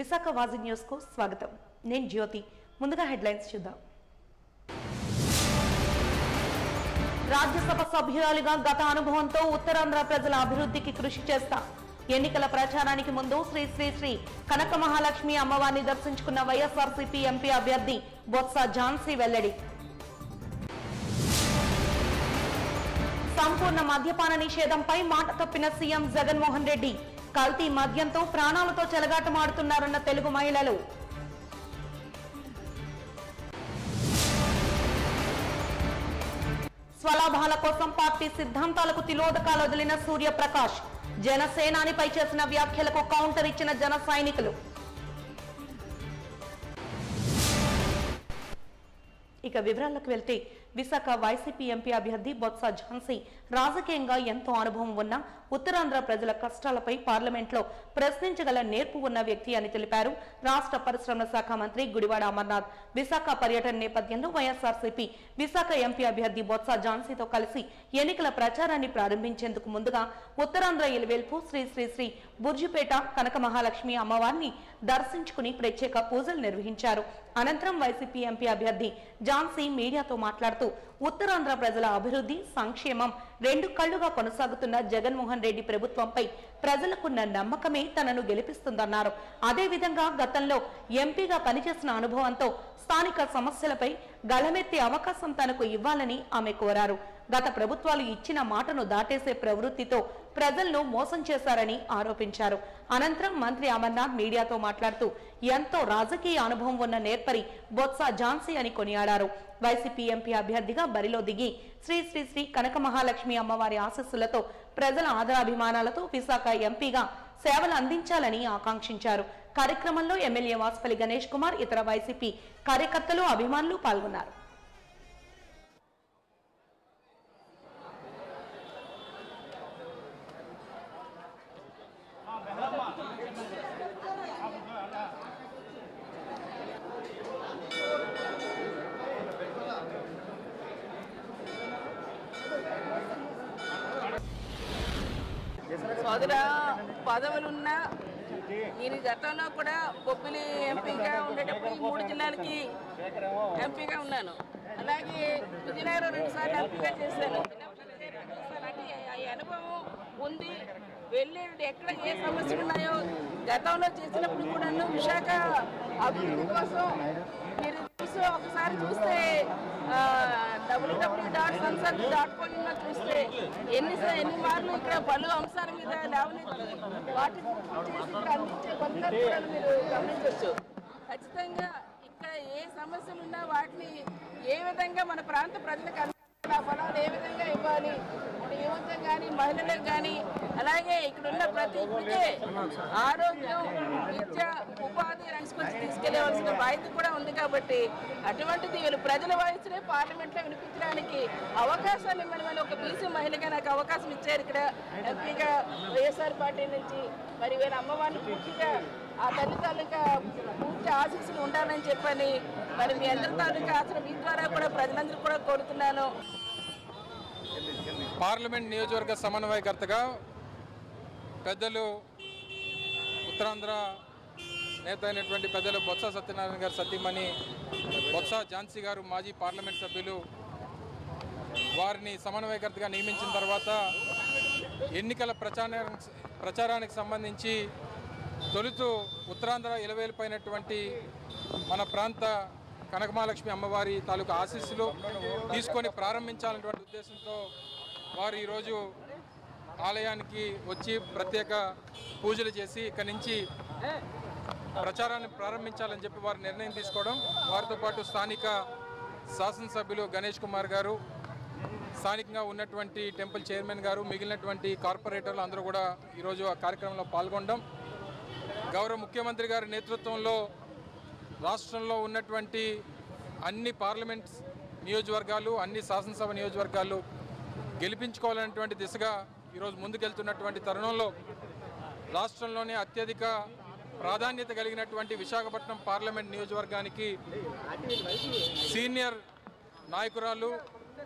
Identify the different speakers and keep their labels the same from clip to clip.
Speaker 1: Visakha వాజీ news కు స్వాగతం. నేను జ్యోతి. ముందుగా హెడ్లైన్స్ చూద్దాం. రాజ్యసభ సభ్యురాలిగా గత అనుభవంతో ఉత్తరాంధ్ర ప్రజల అభివృద్ధికి కృషి చేస్తా. ఎన్నికల ప్రచారానికి ముందు శ్రీ శ్రీ శ్రీ కనక మహాలక్ష్మి అమ్మవారిని దర్శించుకున్న వైఎస్ఆర్సీపీ ఎంపీ అభ్యర్థి బొత్స ఝాన్సీ వెల్లడి. సంపూర్ణ మద్యపాన నిషేధంపై మాట తప్పిన సీఎం జగన్మోహన్ రెడ్డి. కల్తీ మద్యంతో ప్రాణాలతో చెలగాటమాడుతున్నారన్న తెలుగు మహిళలు. స్వలాభాల కోసం పార్టీ సిద్ధాంతాలకు తిలోదకాలు వదిలిన సూర్యప్రకాష్. జనసేనానిపై చేసిన వ్యాఖ్యలకు కౌంటర్ ఇచ్చిన జన సైనికులు. ఇక వివరాల్లోకి వెళ్తే విశాఖ వైసీపీ ఎంపీ అభ్యర్థి బొత్స ఝాన్సీ రాజకీయంగా ఎంతో అనుభవం ఉన్న ఉత్తరాంధ్ర ప్రజల కష్టాలపై పార్లమెంట్లో ప్రశ్నించగల నేర్పు ఉన్న వ్యక్తి అని తెలిపారు రాష్ట్ర పరిశ్రమల శాఖ మంత్రి గుడివాడ అమర్నాథ్. విశాఖ పర్యటన నేపథ్యంలో వైఎస్ఆర్సీపీ విశాఖ ఎంపీ అభ్యర్థి బొత్స ఝాన్సీతో కలిసి ఎన్నికల ప్రచారాన్ని ప్రారంభించేందుకు ముందుగా ఉత్తరాంధ్ర ఇలవేల్పు శ్రీ శ్రీ శ్రీ బుర్జిపేట కనక మహాలక్ష్మి అమ్మవారిని దర్శించుకుని ప్రత్యేక పూజలు నిర్వహించారు. అనంతరం వైసీపీ ఎంపీ అభ్యర్థి ఝాన్సీ మీడియాతో మాట్లాడుతూ ఉత్తరాంధ్ర ప్రజల అభివృద్ధి సంక్షేమం రెండు కళ్లుగా కొనసాగుతున్న జగన్మోహన్ రెడ్డి ప్రభుత్వంపై ప్రజలకున్న నమ్మకమే తనను గెలిపిస్తుందన్నారు. అదేవిధంగా గతంలో ఎంపీగా పనిచేసిన అనుభవంతో స్థానిక సమస్యలపై గళమెత్తే అవకాశం తనకు ఇవ్వాలని ఆమె కోరారు. గత ప్రభుత్వాలు ఇచ్చిన మాటను దాటేసే ప్రవృత్తితో ప్రజలను మోసం చేశారని ఆరోపించారు. అనంతరం మంత్రి అమర్నాథ్ మీడియాతో మాట్లాడుతూ ఎంతో రాజకీయ అనుభవం ఉన్న నేర్పరి బొత్స ఝాన్సీ అని కొనియాడారు. వైసీపీ ఎంపీ అభ్యర్థిగా బరిలో దిగి శ్రీ శ్రీ శ్రీ కనక మహాలక్ష్మి అమ్మవారి ఆశీస్సులతో ప్రజల ఆదరాభిమానాలతో విశాఖ ఎంపీగా సేవలు అందించాలని ఆకాంక్షించారు. కార్యక్రమంలో ఎమ్మెల్యే వాసుపల్లి గణేష్ కుమార్, ఇతర వైసీపీ కార్యకర్తలు, అభిమానులు పాల్గొన్నారు.
Speaker 2: సోదర పదవులున్నా నేను గతంలో కూడా బొబ్బిలి ఎంపీగా ఉండేటప్పుడు 3 జిల్లాలకి ఎంపీగా ఉన్నాను. అలాగే విజయనగరం 2 సార్లు ఎంపీగా చేశాను. అంటే ఈ అనుభవం ఉంది. వెళ్ళి ఎక్కడ ఏ సమస్యలు ఉన్నాయో గతంలో చేసినప్పుడు కూడా విశాఖ అభివృద్ధి కోసం మీరు ఒకసారి చూస్తే www.sansad.com చూస్తే ఎన్ని మార్లు ఇక్కడ పలు అంశాల మీద లేవనెత్తి వాటి అందించే పద్ధతి కూడా మీరు గమనించవచ్చు. ఖచ్చితంగా ఇక్కడ ఏ సమస్యలు ఉన్నా వాటిని ఏ విధంగా మన ప్రాంత ప్రజలకు ఆ ఫలాలు ఏ విధంగా ఇవ్వాలి, యువతకు కానీ మహిళలకు కానీ, అలాగే ఇక్కడ ఉన్న ప్రతి ఇప్పటికే ఆరోగ్యం, విద్య, ఉపాధి తీసుకెళ్లవలసిన బాధ్యత కూడా ఉంది. కాబట్టి అటువంటిది వీళ్ళు ప్రజల వాయిస్నే పార్లమెంట్లో వినిపించడానికి అవకాశాలు ఇవ్వమని ఒక బీసీ మహిళగా నాకు అవకాశం ఇచ్చారు. ఇక్కడ ఎంపీగా వైఎస్ఆర్ పార్టీ నుంచి మరి వీళ్ళ అమ్మవారిని పూర్తిగా ఆ తల్లి తాలూకా పూర్తి ఆశీస్సులు ఉండాలని చెప్పని మరి మీ అందరి తాలూకా అసలు మీ ద్వారా కూడా ప్రజలందరూ కూడా కోరుతున్నాను.
Speaker 3: పార్లమెంట్ నియోజకవర్గ సమన్వయకర్తగా పెద్దలు ఉత్తరాంధ్ర నేత అయినటువంటి పెద్దలు బొత్స సత్యనారాయణ గారు సతీమణి బొత్స ఝాన్సీ గారు మాజీ పార్లమెంట్ సభ్యులు వారిని సమన్వయకర్తగా నియమించిన తర్వాత ఎన్నికల ప్రచారానికి సంబంధించి తొలుత ఉత్తరాంధ్ర ఇలవేలిపోయినటువంటి మన ప్రాంత కనకమహాలక్ష్మి అమ్మవారి తాలూకా ఆశీస్సులు తీసుకొని ప్రారంభించాలనేటువంటి ఉద్దేశంతో వారు ఈరోజు ఆలయానికి వచ్చి ప్రత్యేక పూజలు చేసి ఇక్కడి నుంచి ప్రచారాన్ని ప్రారంభించాలని చెప్పి వారు నిర్ణయం తీసుకోవడం, వారితో పాటు స్థానిక శాసనసభ్యులు గణేష్ కుమార్ గారు, స్థానికంగా ఉన్నటువంటి టెంపుల్ చైర్మన్ గారు, మిగిలినటువంటి కార్పొరేటర్లు అందరూ కూడా ఈరోజు ఆ కార్యక్రమంలో పాల్గొనడం, గౌరవ ముఖ్యమంత్రి గారి నేతృత్వంలో రాష్ట్రంలో ఉన్నటువంటి అన్ని పార్లమెంట్ నియోజకవర్గాలు, అన్ని శాసనసభ నియోజకవర్గాలు గెలిపించుకోవాలనేటువంటి దిశగా ఈరోజు ముందుకెళ్తున్నటువంటి తరుణంలో రాష్ట్రంలోనే అత్యధిక ప్రాధాన్యత కలిగినటువంటి విశాఖపట్నం పార్లమెంట్ నియోజకవర్గానికి సీనియర్ నాయకురాలు,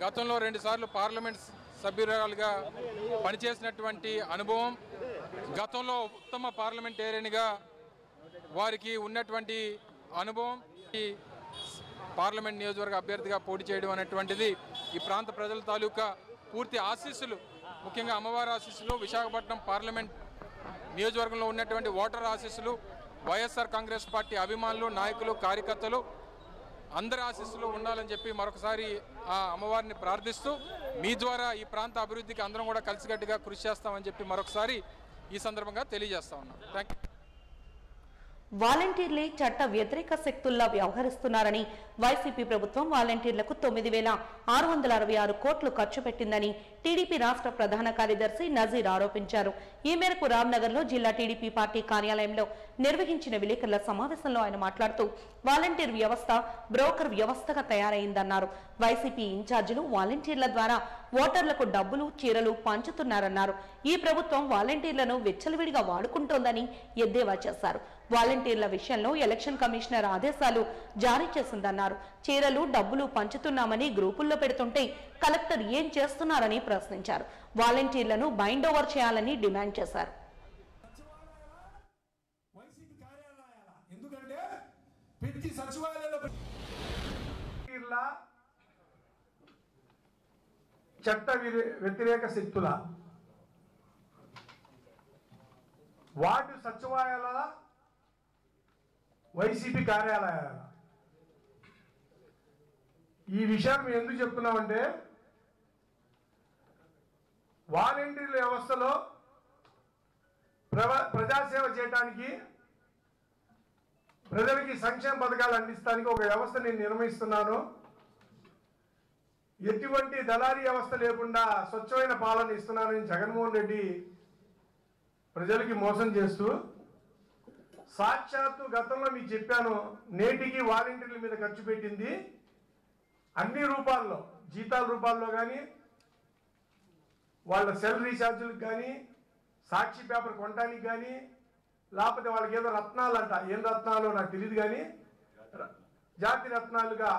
Speaker 3: గతంలో 2 సార్లు పార్లమెంట్ సభ్యురాలుగా పనిచేసినటువంటి అనుభవం, గతంలో ఉత్తమ పార్లమెంటేరియన్గా వారికి ఉన్నటువంటి అనుభవం ఈ పార్లమెంట్ నియోజకవర్గ అభ్యర్థిగా పోటీ చేయడం అనేటువంటిది ఈ ప్రాంత ప్రజల తాలూకా పూర్తి ఆశీస్సులు, ముఖ్యంగా అమ్మవారి ఆశీస్సులు, విశాఖపట్నం పార్లమెంట్ నియోజకవర్గంలో ఉన్నటువంటి ఓటర్ ఆశీస్సులు, వైఎస్ఆర్ కాంగ్రెస్ పార్టీ అభిమానులు, నాయకులు, కార్యకర్తలు అందరి ఆశీస్సులు ఉండాలని చెప్పి మరొకసారి ఆ అమ్మవారిని ప్రార్థిస్తూ మీ ద్వారా ఈ ప్రాంత అభివృద్ధికి అందరం కూడా కలిసికట్టుగా కృషి చేస్తామని చెప్పి మరొకసారి ఈ సందర్భంగా తెలియజేస్తా ఉన్నాం. Thank you.
Speaker 1: వాలంటీర్లే చట్ట వ్యతిరేక శక్తుల్లా వ్యవహరిస్తున్నారని వైసీపీ ప్రభుత్వం వాలంటీర్లకు 9,666 కోట్లు ఖర్చు పెట్టిందని టీడీపీ రాష్ట్ర ప్రధాన కార్యదర్శి నజీర్ ఆరోపించారు. ఈ మేరకు రామ్నగర్లో జిల్లా టీడీపీ పార్టీ కార్యాలయంలో నిర్వహించిన విలేకరుల సమావేశంలో ఆయన మాట్లాడుతూ వాలంటీర్ వ్యవస్థ బ్రోకర్ వ్యవస్థగా తయారైందన్నారు. వైసీపీ ఇన్ఛార్జీలు వాలంటీర్ల ద్వారా ఓటర్లకు డబ్బులు, చీరలు పంచుతున్నారన్నారు. ఈ ప్రభుత్వం వాలంటీర్లను విచ్చలవిడిగా వాడుకుంటోందని ఎద్దేవా చేశారు. వాలంటీర్ల విషయంలో ఎలక్షన్ కమిషనర్ ఆదేశాలు జారీ చేసిందన్నారు. చీరలు, డబ్బులు పంచుతున్నామని గ్రూపుల్లో పెడుతుంటే కలెక్టర్ ఏం చేస్తున్నారని ప్రశ్నించారు. వాలంటీర్లను బైండ్ ఓవర్ చేయాలని డిమాండ్ చేశారు.
Speaker 4: చట్ట వ్యతిరేక శక్తుల వార్డు సచివాలయాల, వైసీపీ కార్యాలయాల ఈ విషయాన్ని మేము ఎందుకు చెప్తున్నామంటే వాలంటీర్ల వ్యవస్థలో ప్రజాసేవ చేయడానికి, ప్రజలకి సంక్షేమ పథకాలు అందిస్తానికి ఒక వ్యవస్థ నేను నిర్వహిస్తున్నాను. ఎటువంటి దళారీ వ్యవస్థ లేకుండా స్వచ్ఛమైన పాలన ఇస్తున్నానని జగన్మోహన్ రెడ్డి ప్రజలకి మోసం చేస్తూ, సాక్షాత్తు గతంలో మీకు చెప్పాను, నేటికి వాలంటీర్ల మీద ఖర్చు పెట్టింది అన్ని రూపాల్లో, జీతాల రూపాల్లో కానీ, వాళ్ళ సెల్ రీఛార్జీలకు కానీ, సాక్షి పేపర్ కొనడానికి కానీ, లేకపోతే వాళ్ళకి ఏదో రత్నాలు అంట, ఏం రత్నాలు నాకు తెలియదు కానీ జాతి రత్నాలుగా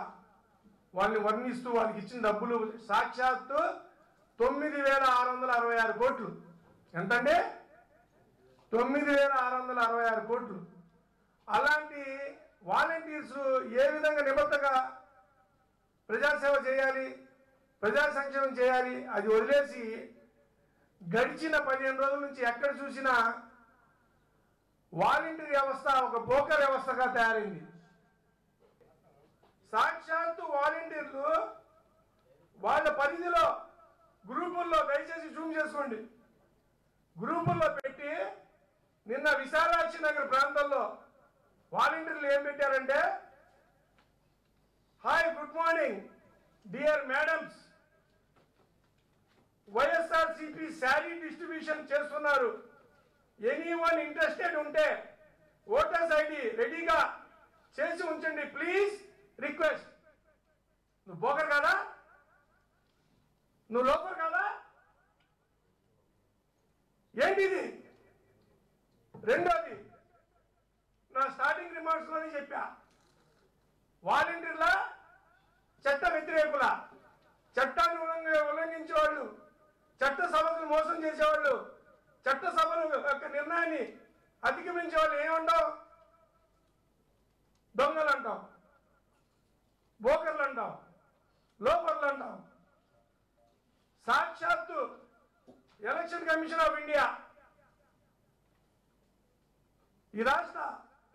Speaker 4: వాళ్ళని వర్ణిస్తూ వాళ్ళకి ఇచ్చిన డబ్బులు సాక్షాత్తు 9,666 కోట్లు. ఎంతంటే 9,666 కోట్లు. అలాంటి వాలంటీర్స్ ఏ విధంగా నిబద్ధంగా ప్రజాసేవ చేయాలి, ప్రజా సంక్షేమం చేయాలి, అది వదిలేసి గడిచిన 15 రోజుల నుంచి ఎక్కడ చూసినా వాలంటీర్ వ్యవస్థ ఒక బ్రోకర్ వ్యవస్థగా తయారైంది. సాక్షాత్తు వాలంటీర్లు వాళ్ళ పరిధిలో గ్రూపుల్లో, దయచేసి జూమ్ చేసుకోండి, గ్రూపుల్లో పెట్టి నిన్న విశాలాక్షి నగర్ ప్రాంతంలో వాలంటీర్లు ఏం పెట్టారంటే, hi good morning dear madams, YSRCP sari distribution చేస్తున్నారు, ఎనీవన్ ఇంట్రెస్టెడ్ ఉంటే ఓటర్స్ ఐడి రెడీగా చేసి ఉంచండి ప్లీజ్ రిక్వెస్ట్. నువ్వు బోకర్ కాదా? నువ్వు లోపర్ కాదా? ఏంటిది? రెండోది, నా స్టార్టింగ్ రిమార్క్స్ లోనే చెప్పా, వాలంటీర్ల చట్ట వ్యతిరేకుల, చట్టాన్ని ఉల్లంఘించేవాళ్ళు, చట్ట సభను మోసం చేసేవాళ్ళు, చట్ట సభను యొక్క నిర్ణయాన్ని అధిగమించే వాళ్ళు ఏమంటావు? దొంగలు అంటాం, బోకర్లు అంటాం, లోపర్లు అంటాం. సాక్షాత్తు ఎలక్షన్ కమిషన్ ఆఫ్ ఇండియా, ఈ రాష్ట్ర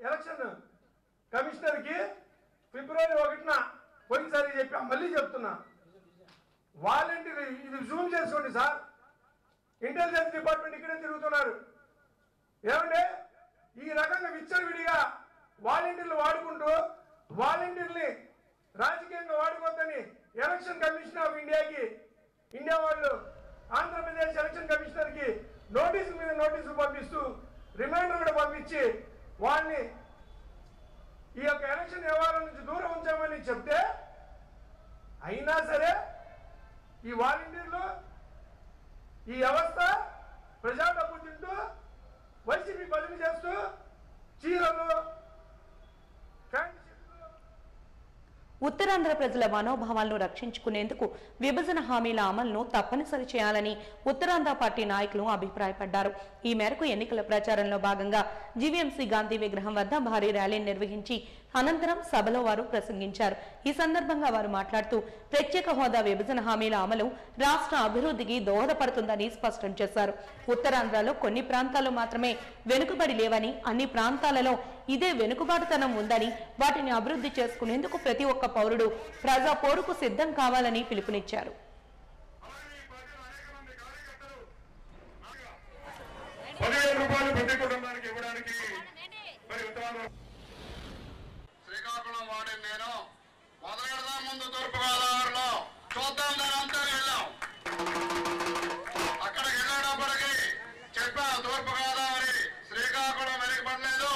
Speaker 4: ఎలక్షన్ కమిషనర్కి ఫిబ్రవరి 1న పోయినసారి చెప్పా, మళ్ళీ చెప్తున్నా, వాలంటీర్ ఇది జూమ్ చేసుకోండి సార్, ఇంటెలిజెన్స్ డిపార్ట్మెంట్ ఇక్కడే తిరుగుతున్నారు. ఏమంటే ఈ రకంగా విచ్చలవిడిగా వాలంటీర్లు వాడుకుంటూ వాలంటీర్ని రాజకీయంగా వాడుకోవద్దని ఎలక్షన్ కమిషన్ ఆఫ్ ఇండియాకి, ఇండియా వాళ్ళు ఆంధ్రప్రదేశ్ ఎలక్షన్ కమిషనర్కి నోటీసుల మీద నోటీసులు పంపిస్తూ రిమైండర్ కూడా పంపించి వాళ్ళని ఈ యొక్క ఎలక్షన్ వ్యవహారం నుంచి దూరం ఉంచామని చెప్తే, అయినా సరే ఈ వాలంటీర్లు, ఈ వ్యవస్థ ప్రజా డబ్బు తింటూ వైసీపీ బదిలీ చేస్తూ చీరలు, ప్యాంట్ షర్ట్లు,
Speaker 1: ఉత్తరాంధ్ర ప్రజల మనోభావాలను రక్షించుకునేందుకు విభజన హామీల అమలును తప్పనిసరి చేయాలని ఉత్తరాంధ్ర పార్టీ నాయకులు అభిప్రాయపడ్డారు. ఈ మేరకు ఎన్నికల ప్రచారంలో భాగంగా జీవీఎంసీ గాంధీ విగ్రహం వద్ద భారీ ర్యాలీని నిర్వహించి అనంతరం సభలో వారు ప్రసంగించారు. ఈ సందర్భంగా వారు మాట్లాడుతూ ప్రత్యేక హోదా విభజన హామీల అమలు రాష్ట్ర అభివృద్ధికి దోహదపడుతుందని స్పష్టం చేశారు. ఉత్తరాంధ్రలో కొన్ని ప్రాంతాలు మాత్రమే వెనుకబడి లేవని, అన్ని ప్రాంతాలలో ఇదే వెనుకబాటుతనం ఉందని, వాటిని అభివృద్ధి చేసుకునేందుకు ప్రతి ఒక్క పౌరుడు ప్రజా పోరుకు సిద్ధం కావాలని పిలుపునిచ్చారు.
Speaker 5: శ్రీకాకుళం వాడి నేను మొదలెడదా ముందు తూర్పుగోదావరిలో చూద్దాం దాని అంతా వెళ్ళాం. అక్కడికి వెళ్ళేటప్పటికి చెప్పాం తూర్పుగోదావరి శ్రీకాకుళం వెనుకబడలేదు,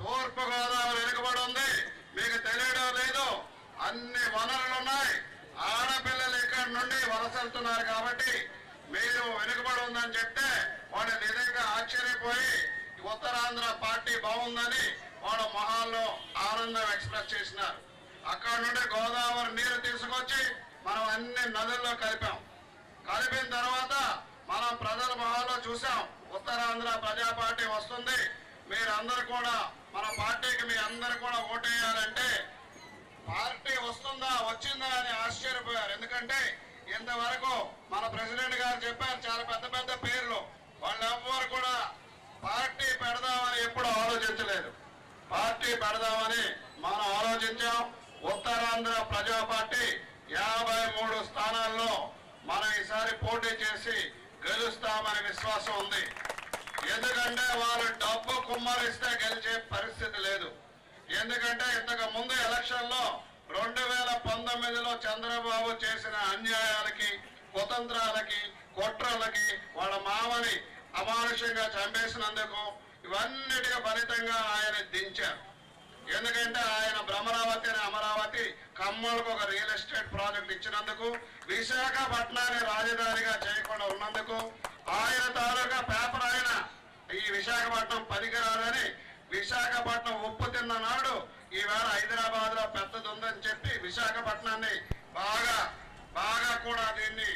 Speaker 5: తూర్పుగోదావరి వెనుకబడి ఉంది, మీకు తెలియడం లేదు, అన్ని వనరులు ఉన్నాయి, ఆడపిల్లలు ఇక్కడ నుండి వలస వెళ్తున్నారు కాబట్టి మీరు వెనుకబడి ఉందని చెప్తే వాళ్ళు నిజంగా ఆశ్చర్యపోయి ఉత్తరాంధ్ర పార్టీ బాగుందని వాళ్ళ మొహాల్లో ఆనందం ఎక్స్ప్రెస్ చేసినారు. అక్కడ నుండి గోదావరి నీరు తీసుకొచ్చి మనం అన్ని నదుల్లో కలిపాం. కలిపిన తర్వాత మనం ప్రజల మొహాల్లో చూసాం ఉత్తరాంధ్ర ప్రజా పార్టీ వస్తుంది, మీరందరూ కూడా మన పార్టీకి మీ అందరూ కూడా ఓటేయాలంటే పార్టీ వస్తుందా వచ్చిందా అని ఆశ్చర్యపోయారు. ఎందుకంటే ఇంతవరకు మన ప్రెసిడెంట్ గారు చెప్పారు చాలా పెద్ద పెద్ద పేర్లు, వాళ్ళు ఎవ్వరు కూడా పార్టీ పెడదామని ఎప్పుడు ఆలోచించలేదు. పార్టీ పెడదామని మనం ఆలోచించాం. ఉత్తరాంధ్ర ప్రజా పార్టీ 53 స్థానాల్లో మనం ఈసారి పోటీ చేసి గెలుస్తామని విశ్వాసం ఉంది. ఎందుకంటే వాళ్ళు డబ్బు కుమ్మరిస్తే గెలిచే పరిస్థితి లేదు. ఎందుకంటే ఇంతకు ముందు ఎలక్షన్ లో 2019లో చంద్రబాబు చేసిన అన్యాయాలకి, కుతంత్రాలకి, కుట్రలకి, వాళ్ళ మామని అమానుషంగా చంపేసినందుకు ఇవన్నిటిగా ఫలితంగా ఆయన దించారు. ఎందుకంటే ఆయన భ్రమరావతి అని అమరావతి ఖమ్మంకు ఒక రియల్ ఎస్టేట్ ప్రాజెక్ట్ ఇచ్చినందుకు, విశాఖపట్నాన్ని రాజధానిగా చేయకుండా ఉన్నందుకు, ఆయన తాలూకా పేపర్ ఆయన ఈ విశాఖపట్నం పనికిరాదని విశాఖపట్నం ఉప్పు తిన్న నాడు ఈవేళ హైదరాబాద్ లో పెద్దది ఉందని చెప్పి విశాఖపట్నాన్ని బాగా కూడా దీన్ని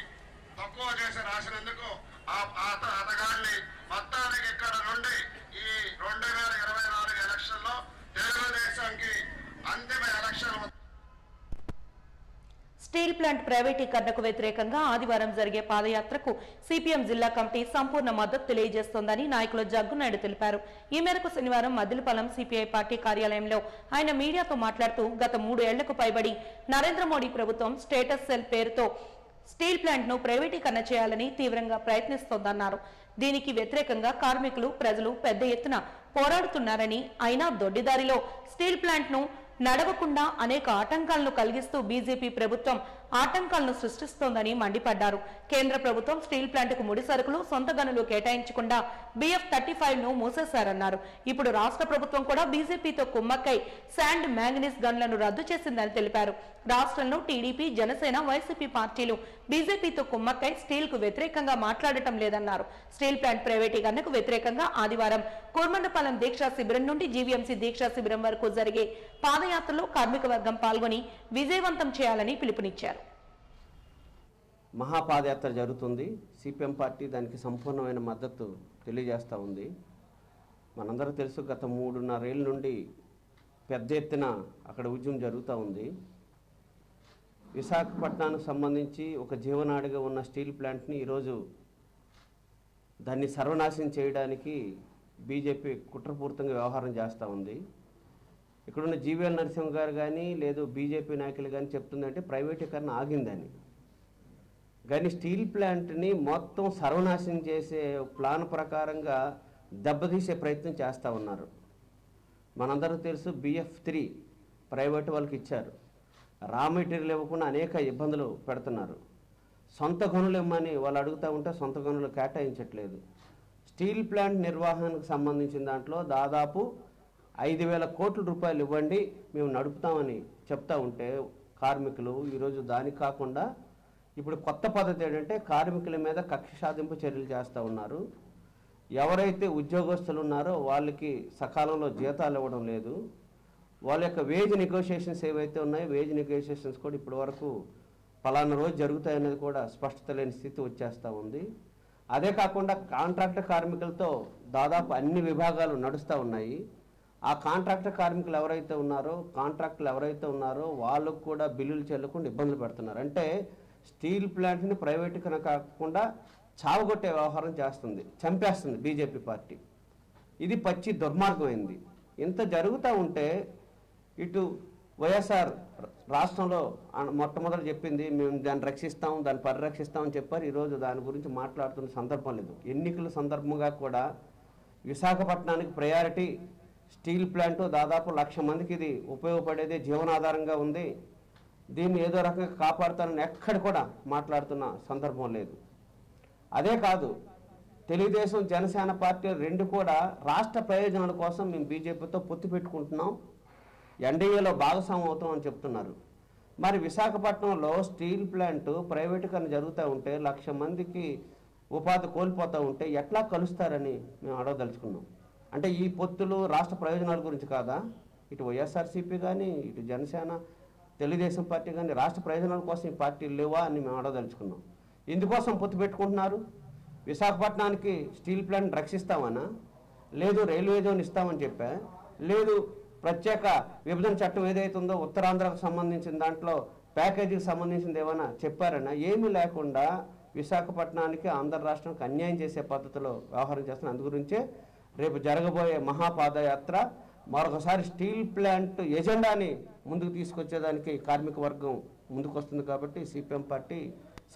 Speaker 5: తక్కువ చేసి రాసినందుకు అతగాన్ని మొత్తానికి ఇక్కడ నుండి ఈ 2024 ఎలక్షన్ లో తెలుగుదేశానికి అంతిమ ఎలక్షన్.
Speaker 1: స్టీల్ ప్లాంట్ ప్రైవేటీకరణకు వ్యతిరేకంగా ఆదివారం జరిగే పాదయాత్రకు సిపిఎం జిల్లా కమిటీ సంపూర్ణ మద్దతు తెలియజేస్తోందని నాయకులు జగ్గునాయుడు తెలిపారు. ఈ మేరకు శనివారం మద్దిలపాలెం సిపిఐ పార్టీ కార్యాలయంలో ఆయన మీడియాతో మాట్లాడుతూ గత 3 ఏళ్లకు పైబడి నరేంద్ర మోడీ ప్రభుత్వం స్టేటస్ సెల్ పేరుతో స్టీల్ ప్లాంట్ ను ప్రైవేటీకరణ చేయాలని తీవ్రంగా ప్రయత్నిస్తోందన్నారు. దీనికి వ్యతిరేకంగా కార్మికులు, ప్రజలు పెద్ద ఎత్తున పోరాడుతున్నారని, అయినా దొడ్డిదారిలో స్టీల్ ప్లాంట్ ను నడవకుండా అనేక ఆటంకాలను కలిగిస్తూ బీజేపీ ప్రభుత్వం ఆటంకాలను సృష్టిస్తోందని మండిపడ్డారు. కేంద్ర ప్రభుత్వం స్టీల్ ప్లాంట్కు ముడి సరుకులు, సొంత గనులు కేటాయించకుండా BF-35 ను మూసేశారన్నారు. ఇప్పుడు రాష్ట్ర ప్రభుత్వం కూడా బీజేపీతో కుమ్మక్కై శాండ్, మ్యాంగనీస్ గన్లను రద్దు చేసిందని తెలిపారు. రాష్ట్రంలో టీడీపీ, జనసేన, వైసీపీ పార్టీలు బీజేపీతో కుమ్మక్కై స్టీల్ కు వ్యతిరేకంగా మాట్లాడటం లేదన్నారు. స్టీల్ ప్లాంట్ ప్రైవేటీకరణకు వ్యతిరేకంగా ఆదివారం కూర్మండపాలెం దీక్షా శిబిరం నుండి జీవీఎంసీ దీక్షా శిబిరం వరకు జరిగే పాదయాత్రలో కార్మిక వర్గం పాల్గొని విజయవంతం చేయాలని పిలుపునిచ్చారు.
Speaker 6: మహాపాదయాత్ర జరుగుతుంది. సిపిఎం పార్టీ దానికి సంపూర్ణమైన మద్దతు తెలియజేస్తూ ఉంది. మనందరూ తెలుసు, గత 3.5 ఏళ్ళ నుండి పెద్ద ఎత్తున అక్కడ ఉద్యమం జరుగుతూ ఉంది. విశాఖపట్నానికి సంబంధించి ఒక జీవనాడిగా ఉన్న స్టీల్ ప్లాంట్ని ఈరోజు దాన్ని సర్వనాశనం చేయడానికి బీజేపీ కుట్రపూరితంగా వ్యవహారం చేస్తూ ఉంది. ఇక్కడున్న జీవీఎల్ నరసింహ గారు కానీ లేదు బీజేపీ నాయకులు కానీ చెప్తుందంటే ప్రైవేటీకరణ ఆగిందని. కానీ స్టీల్ ప్లాంట్ని మొత్తం సర్వనాశనం చేసే ప్లాన్ ప్రకారంగా దెబ్బతీసే ప్రయత్నం చేస్తూ ఉన్నారు. మనందరూ తెలుసు, BF-3 ప్రైవేట్ వాళ్ళకి ఇచ్చారు. రా మెటీరియల్ ఇవ్వకుండా అనేక ఇబ్బందులు పెడుతున్నారు. సొంత గనులు ఇవ్వమని వాళ్ళు అడుగుతూ ఉంటే సొంత గనులు కేటాయించట్లేదు. స్టీల్ ప్లాంట్ నిర్వహణకు సంబంధించిన దాంట్లో దాదాపు 5,000 కోట్ల రూపాయలు ఇవ్వండి, మేము నడుపుతామని చెప్తా ఉంటే కార్మికులు ఈరోజు దానికి కాకుండా ఇప్పుడు కొత్త పద్ధతి ఏంటంటే కార్మికుల మీద కక్ష సాధింపు చర్యలు చేస్తూ ఉన్నారు. ఎవరైతే ఉద్యోగస్తులు ఉన్నారో వాళ్ళకి సకాలంలో జీతాలు ఇవ్వడం లేదు. వాళ్ళ యొక్క వేజ్ నెగోషియేషన్స్ ఏవైతే ఉన్నాయో వేజ్ నెగోషియేషన్స్ కూడా ఇప్పటి వరకు పలానా రోజు జరుగుతాయనేది కూడా స్పష్టత లేని స్థితి వచ్చేస్తూ ఉంది. అదే కాకుండా కాంట్రాక్టర్ కార్మికులతో దాదాపు అన్ని విభాగాలు నడుస్తూ ఉన్నాయి. ఆ కాంట్రాక్టర్ కార్మికులు ఎవరైతే ఉన్నారో వాళ్ళకు కూడా బిల్లులు చెల్లకుండా ఇబ్బందులు పెడుతున్నారు. అంటే స్టీల్ ప్లాంట్ని ప్రైవేటుకన కాకుండా చావగొట్టే వ్యవహారం చేస్తుంది, చంపేస్తుంది బీజేపీ పార్టీ. ఇది పచ్చి దుర్మార్గమైంది. ఇంత జరుగుతూ ఉంటే ఇటు వైఎస్ఆర్ రాష్ట్రంలో మొట్టమొదటి చెప్పింది మేము దాన్ని రక్షిస్తాం, దాన్ని పరిరక్షిస్తామని చెప్పారు. ఈరోజు దాని గురించి మాట్లాడుతున్న సందర్భం లేదు. ఎన్నికల సందర్భంగా కూడా విశాఖపట్నానికి ప్రయారిటీ స్టీల్ ప్లాంటు దాదాపు 1,00,000 మందికి ఇది ఉపయోగపడేది, జీవనాధారంగా ఉంది, దీన్ని ఏదో రకంగా కాపాడుతానని ఎక్కడ కూడా మాట్లాడుతున్న సందర్భం లేదు. అదే కాదు, తెలుగుదేశం జనసేన పార్టీ రెండు కూడా రాష్ట్ర ప్రయోజనాల కోసం మేము బీజేపీతో పొత్తు పెట్టుకుంటున్నాం, ఎన్డీఏలో భాగస్వామ్యం అవుతాం అని చెప్తున్నారు. మరి విశాఖపట్నంలో స్టీల్ ప్లాంట్ ప్రైవేటుకరణ జరుగుతూ ఉంటే 1,00,000 మందికి ఉపాధి కోల్పోతూ ఉంటే ఎట్లా కలుస్తారని మేము అడగదలుచుకున్నాం. అంటే ఈ పొత్తులు రాష్ట్ర ప్రయోజనాల గురించి కాదా? ఇటు వైఎస్ఆర్సీపీ కానీ ఇటు జనసేన తెలుగుదేశం పార్టీ కానీ రాష్ట్ర ప్రయోజనాల కోసం ఈ పార్టీలు లేవా అని మేము అడగదలుచుకున్నాం. ఎందుకోసం పొత్తు పెట్టుకుంటున్నారు? విశాఖపట్నానికి స్టీల్ ప్లాంట్ రక్షిస్తామనా? లేదు రైల్వే జోన్ ఇస్తామని చెప్పా? లేదు ప్రత్యేక విభజన చట్టం ఏదైతే ఉందో ఉత్తరాంధ్రకు సంబంధించిన దాంట్లో ప్యాకేజీకి సంబంధించింది ఏమైనా చెప్పారన్నా? ఏమీ లేకుండా విశాఖపట్నానికి ఆంధ్ర రాష్ట్రానికి అన్యాయం చేసే పద్ధతిలో వ్యవహారం చేస్తున్నారు. అందు గురించే రేపు జరగబోయే మహాపాదయాత్ర మరొకసారి స్టీల్ ప్లాంట్ ఎజెండాని ముందుకు తీసుకొచ్చేదానికి కార్మిక వర్గం ముందుకు వస్తుంది. కాబట్టి సిపిఎం పార్టీ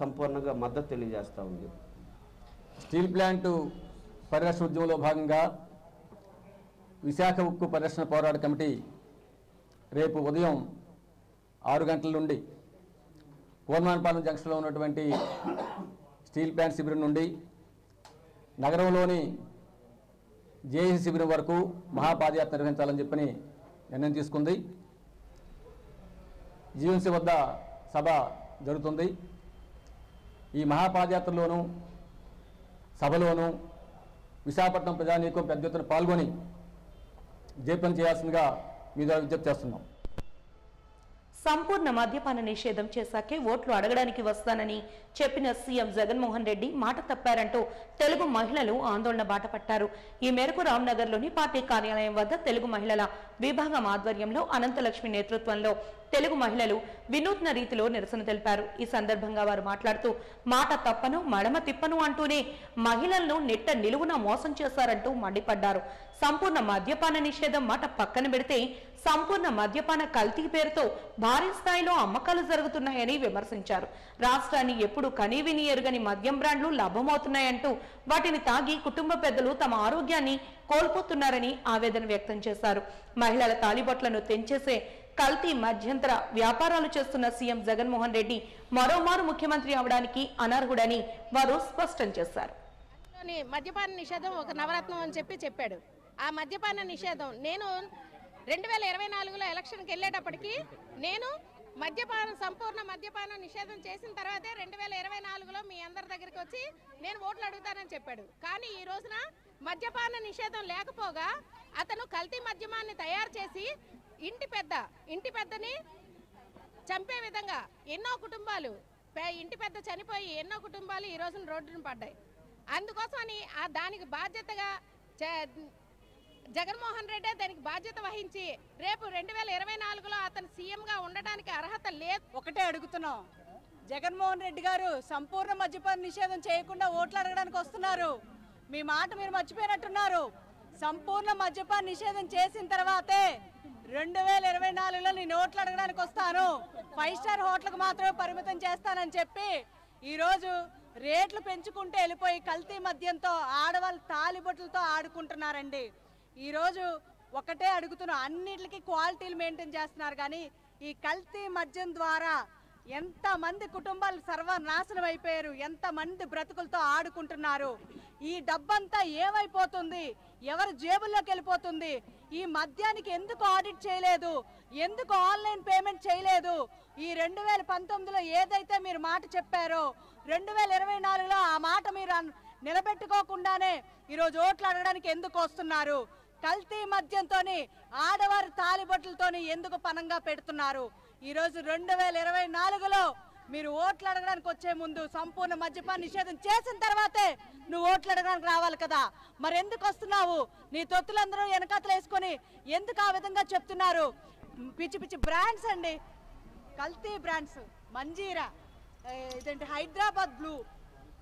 Speaker 6: సంపూర్ణంగా మద్దతు తెలియజేస్తూ ఉంది.
Speaker 7: స్టీల్ ప్లాంటు పరిరక్షణ ఉద్యమంలో భాగంగా విశాఖ ఉక్కు పరిరక్షణ పోరాట కమిటీ రేపు ఉదయం 6 గంటల నుండి కోల్మాన్పాలెం జంక్షన్లో ఉన్నటువంటి స్టీల్ ప్లాంట్ శిబిరం నుండి నగరంలోని జేఏసీ శిబిరం వరకు మహాపాదయాత్ర నిర్వహించాలని చెప్పని నిర్ణయం తీసుకుంది. జీవన్సీ వద్ద సభ జరుగుతుంది. ఈ మహాపాదయాత్రలోనూ సభలోనూ విశాఖపట్నం ప్రజానీకం పెద్ద ఎత్తున పాల్గొని జయప్రదం చేయాల్సిందిగా మీ ద్వారా విజ్ఞప్తి చేస్తున్నాం.
Speaker 1: సంపూర్ణ మద్యపాన నిషేధం చేశాకే ఓట్లు అడగడానికి వస్తానని చెప్పిన సీఎం జగన్మోహన్ రెడ్డి మాట తప్పారంటూ తెలుగు మహిళలు ఆందోళన బాటపట్టారు. ఈ మేరకు రామ్నగర్లోని పార్టీ కార్యాలయం వద్ద తెలుగు మహిళల విభాగం ఆధ్వర్యంలో అనంతలక్ష్మి నేతృత్వంలో తెలుగు మహిళలు వినూత్న రీతిలో నిరసన తెలిపారు. ఈ సందర్భంగా వారు మాట్లాడుతూ మాట తప్పను మడమ తిప్పను అంటూనే మహిళలను నెట్ట నిలువున మోసం చేశారంటూ మండిపడ్డారు. సంపూర్ణ మద్యపాన నిషేధం మాట పక్కన పెడితే సంపూర్ణ మద్యపాన కల్తీ పేరుతో భారీ స్థాయిలో అమ్మకాలు జరుగుతున్నాయని విమర్శించారు. రాష్ట్రాన్ని ఎప్పుడు కనీవిని ఎరుగని మద్యం బ్రాండ్లు లభ్యమవుతున్నాయంటూ వాటిని తాగి కుటుంబ పెద్దలు తమ ఆరోగ్యాన్ని కోల్పోతున్నారని ఆవేదన వ్యక్తం చేశారు. మహిళల తాలిబొట్లను తెంచేసే కల్తీ మధ్యంతర వ్యాపారాలు చేస్తున్న సీఎం జగన్మోహన్ రెడ్డి మరోమారు ముఖ్యమంత్రి అవడానికి అనర్హుడని వారు స్పష్టం చేశారు.
Speaker 8: మద్యపాన నిషేధం ఒక నవరత్నం అని చెప్పాడు. ఆ మద్యపాన నిషేధం నేను 2024లో ఎలక్షన్కి వెళ్ళేటప్పటికి నేను సంపూర్ణ మద్యపాన నిషేధం చేసిన తర్వాతే 2024లో మీ అందరి దగ్గరికి వచ్చి నేను ఓట్లు అడుగుతానని చెప్పాడు. కానీ ఈ రోజున మద్యపాన నిషేధం లేకపోగా అతను కల్తీ మద్యమాన్ని తయారు చేసి ఇంటి పెద్దని చంపే విధంగా ఎన్నో కుటుంబాలు ఇంటి పెద్ద చనిపోయి ఎన్నో కుటుంబాలు ఈ రోజున రోడ్డున పడ్డాయి. అందుకోసమని దానికి బాధ్యతగా జగన్మోహన్ రెడ్డి దానికి బాధ్యత వహించి రేపు 2024లో అతను సీఎంగా ఉండడానికి అర్హత లేదు.
Speaker 9: ఒకటే అడుగుతున్నాం, జగన్మోహన్ రెడ్డి గారు సంపూర్ణ మద్యపాన నిషేధం చేయకుండా ఓట్లు అడగడానికి వస్తున్నారు. మీ మాట మీరు మర్చిపోయినట్టున్నారు. సంపూర్ణ మద్యపాన నిషేధం చేసిన తర్వాతే 2024లో నేను ఓట్లు అడగడానికి వస్తాను, 5 స్టార్ హోటల్కి మాత్రమే పరిమితం చేస్తానని చెప్పి ఈరోజు రేట్లు పెంచుకుంటూ వెళ్ళిపోయి కల్తీ మద్యంతో ఆడవాళ్ళు తాలిబొట్లతో ఆడుకుంటున్నారండి. ఈరోజు ఒకటే అడుగుతున్నాం, అన్నిటికీ క్వాలిటీలు మెయింటైన్ చేస్తున్నారు. కానీ ఈ కల్తీ మద్యం ద్వారా ఎంతమంది కుటుంబాలు సర్వనాశనం అయిపోయారు, ఎంతమంది బ్రతుకులతో ఆడుకుంటున్నారు. ఈ డబ్బంతా ఏమైపోతుంది, ఎవరి జేబుల్లోకి వెళ్ళిపోతుంది? ఈ మద్యానికి ఎందుకు ఆడిట్ చేయలేదు, ఎందుకు ఆన్లైన్ పేమెంట్ చేయలేదు? ఈ 2019లో ఏదైతే మీరు మాట చెప్పారో 2024లో ఆ మాట మీరు నిలబెట్టుకోకుండానే ఈరోజు ఓట్లు అడగడానికి ఎందుకు వస్తున్నారు? కల్తీ మద్యంతోని ఆడవారి తాలిబొట్లతోని ఎందుకు పనంగా పెడుతున్నారు? ఈరోజు 2024లో మీరు ఓట్లు అడగడానికి వచ్చే ముందు సంపూర్ణ మద్యపాన నిషేధం చేసిన తర్వాతే నువ్వు ఓట్లు అడగడానికి రావాలి కదా. మరి ఎందుకు వస్తున్నావు? నీ తొత్తులందరూ వెనకాతలు వేసుకొని ఎందుకు ఆ విధంగా చెప్తున్నారు? పిచ్చి పిచ్చి బ్రాండ్స్ అండి, కల్తీ బ్రాండ్స్, మంజీరా, ఇదేంటి హైదరాబాద్ బ్లూ,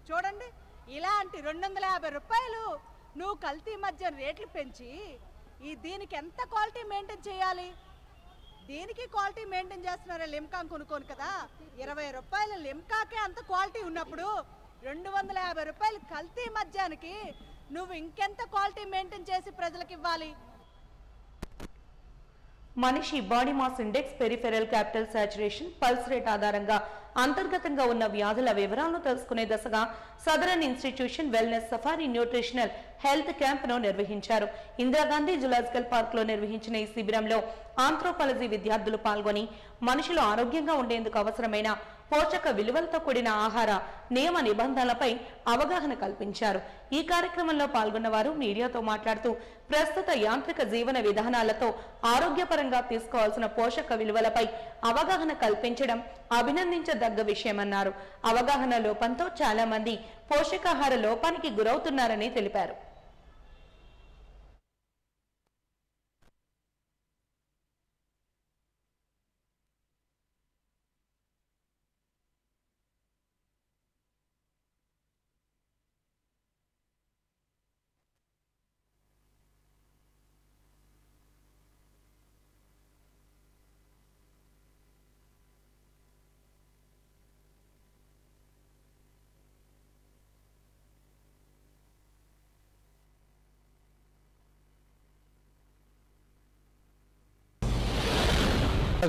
Speaker 9: చూడండి ఇలాంటి 250 రూపాయలు నువ్వు కల్తీ మద్యం రేట్లు పెంచి దీనికి ఎంత క్వాలిటీ మెయింటైన్ చేయాలి? దీనికి క్వాలిటీ మెయింటైన్ చేస్తున్నారు. లిమ్కా కొనుక్కోను కదా, 20 రూపాయల లిమ్కాకే అంత క్వాలిటీ ఉన్నప్పుడు 250 రూపాయలు కల్తీ మద్యానికి నువ్వు ఇంకెంత క్వాలిటీ మెయింటైన్ చేసి ప్రజలకు ఇవ్వాలి?
Speaker 1: మనిషి body mass index, peripheral capital saturation, pulse rate ఆధారంగా అంతర్గతంగా ఉన్న వ్యాధుల వివరాలను తెలుసుకునే దశగా southern institution wellness safari nutritional health camp ను నిర్వహించారు. ఇందిరాగాంధీ జులాజికల్ పార్క్ లో నిర్వహించిన ఈ శిబిరంలో ఆంథ్రోపాలజీ విద్యార్థులు పాల్గొని మనుషులు ఆరోగ్యంగా ఉండేందుకు అవసరమైన పోషక విలువలతో కూడిన ఆహార నియమ నిబంధనలపై అవగాహన కల్పించారు. ఈ కార్యక్రమంలో పాల్గొన్న వారు మీడియాతో మాట్లాడుతూ ప్రస్తుత యాంత్రిక జీవన విధానాలతో ఆరోగ్యపరంగా తీసుకోవాల్సిన పోషక విలువలపై అవగాహన కల్పించడం అభినందించదగ్గ విషయమన్నారు. అవగాహన లోపంతో చాలా మంది పోషకాహార లోపానికి గురవుతున్నారని తెలిపారు.